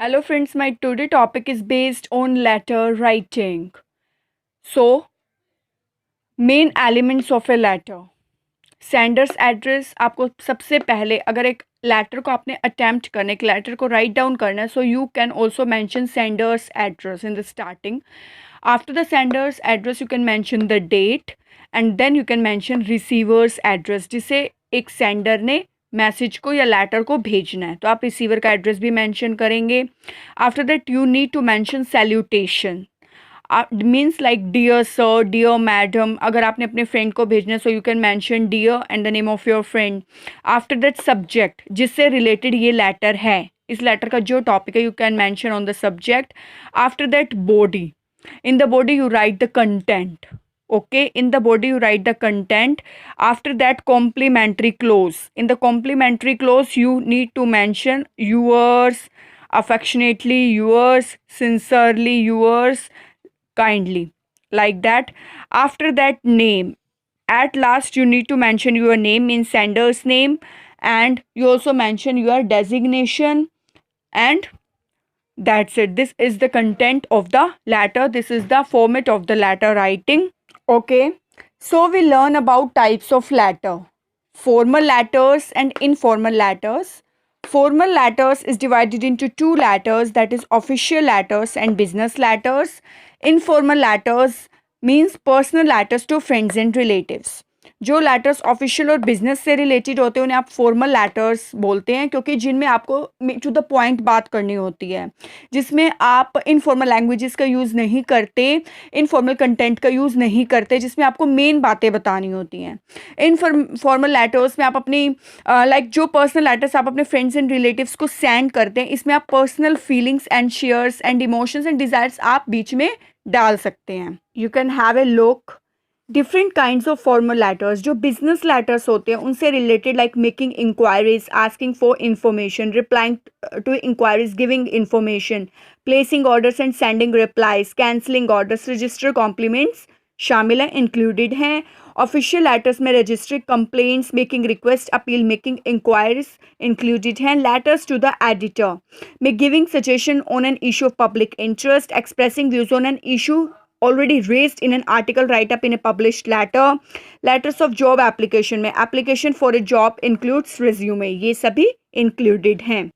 Hello friends, my today topic is based on letter writing. So, main elements of a letter. Sender's address आपको सबसे पहले अगर एक letter को आपने अटेम्प्ट करना एक लेटर को राइट डाउन करना है so you can also mention sender's address in the starting after the sender's address you can mention the date and then you can mention receiver's address जिसे एक sender ने message को या letter को भेजना है तो आप रिसीवर का एड्रेस भी मैंशन करेंगे after that you need to mention salutation means like dear sir dear madam अगर आपने अपने फ्रेंड को भेजना है so you can mention dear and the name of your friend after that subject जिससे रिलेटेड ये लेटर है इस लेटर का जो टॉपिक है you can mention on the subject after that body in the body you write the content. Okay, in the body you write the content. After that, complimentary clause. In the complimentary clause you need to mention yours, affectionately yours, sincerely yours, kindly, like that. After that, name. At last you need to mention your name in sender's name, and you also mention your designation, and that's it. This is the content of the letter. This is the format of the letter writing. Okay, so we learn about types of letter. Formal letters and informal letters. Formal letters is divided into two letters, that is official letters and business letters. Informal letters means personal letters to friends and relatives. जो letters official और business से related होते हैं उन्हें आप formal letters बोलते हैं क्योंकि जिनमें आपको टू द पॉइंट बात करनी होती है जिसमें आप इनफॉर्मल लैंग्वेजेस का यूज़ नहीं करते इनफॉर्मल कंटेंट का यूज़ नहीं करते जिसमें आपको मेन बातें बतानी होती हैं इन फॉर्मल लेटर्स में आप अपनी लाइक जो पर्सनल लेटर्स आप अपने फ्रेंड्स एंड रिलेटिव्स को सेंड करते हैं इसमें आप personal feelings and shares and emotions and desires आप बीच में डाल सकते हैं you can have a look different kinds of formal letters जो बिजनेस लेटर्स होते हैं उनसे related like making inquiries asking for information replying to inquiries giving information placing orders and sending replies cancelling orders register compliments शामिल हैं included हैं official letters में register complaints making request appeal making inquiries included हैं letters to the editor में giving suggestion on an issue of public interest expressing views on an issue already raised in an article write up in a published letter. Letters of job application में application for a job includes resume ये सभी included हैं.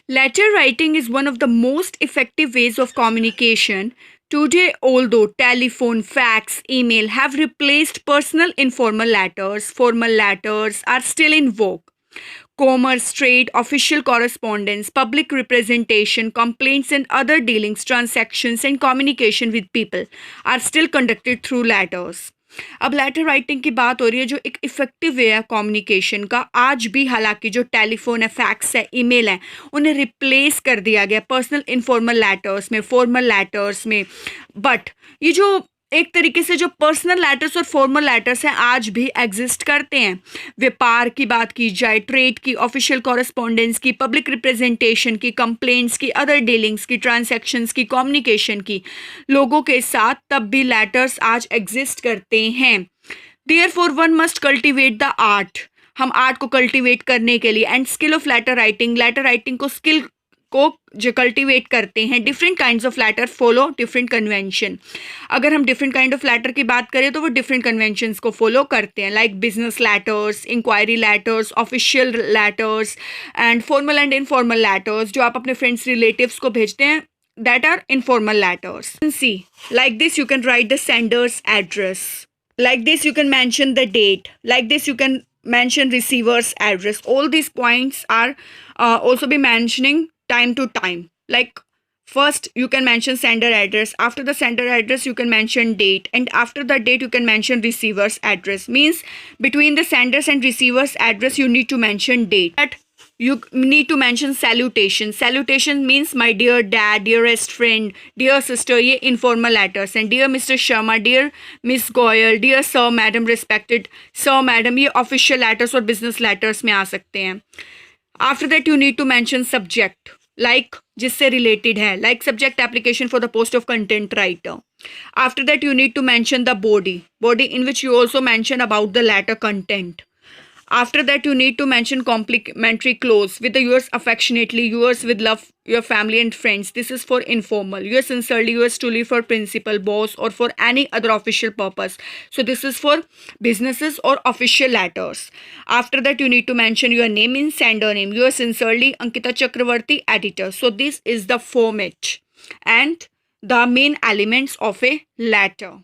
Letter writing is one of the most effective ways of communication. Today, although telephone, fax, email have replaced personal informal letters, formal letters are still in vogue. Commerce, trade, official correspondence, public representation, complaints and other dealings, transactions and communication with people are still conducted through letters. अब letter writing की बात हो रही है जो एक effective way है communication का आज भी हालांकि जो टेलीफोन है फैक्स है ईमेल है उन्हें रिप्लेस कर दिया गया पर्सनल इनफॉर्मल लेटर्स में फॉर्मल लेटर्स में बट ये जो एक तरीके से जो पर्सनल लेटर्स और फॉर्मल लेटर्स हैं आज भी एग्जिस्ट करते हैं व्यापार की बात की जाए ट्रेड की ऑफिशियल कॉरेस्पॉन्डेंस की पब्लिक रिप्रेजेंटेशन की कंप्लेंट्स की अदर डीलिंग्स की ट्रांजैक्शंस की कम्युनिकेशन की लोगों के साथ तब भी लेटर्स आज एग्जिस्ट करते हैं therefore one must cultivate the art हम आर्ट को कल्टिवेट करने के लिए and skill of letter writing को स्किल को जो कल्टिवेट करते हैं different kinds of letter follow different convention अगर हम डिफरेंट काइंड ऑफ लेटर की बात करें तो वो डिफरेंट कन्वेंशंस को फॉलो करते हैं like business letters inquiry letters official letters and formal and informal letters जो आप अपने फ्रेंड्स रिलेटिव्स को भेजते हैं that are informal letters see like this you can write the sender's address like this you can mention the date like this you can mention receiver's address all these points are also be mentioning time to time like first you can mention sender address after the sender address you can mention date and after the date you can mention receiver's address means between the senders and receiver's address you need to mention date that you need to mention salutation means my dear dad dearest friend dear sister ये informal letters and dear Mr. Sharma dear Miss Goyal dear sir madam respected sir madam ये official letters और business letters में आ सकते हैं after that you need to mention subject like जिससे related है like subject application for the post of content writer after that you need to mention the body in which you also mention about the letter content After that, you need to mention complimentary clause with the yours affectionately, yours with love, your family and friends. This is for informal. Yours sincerely, yours truly for principal, boss, or for any other official purpose. So this is for businesses or official letters. After that, you need to mention your name in sender name. Yours sincerely, Ankita Chakravarti, editor. So this is the format and the main elements of a letter.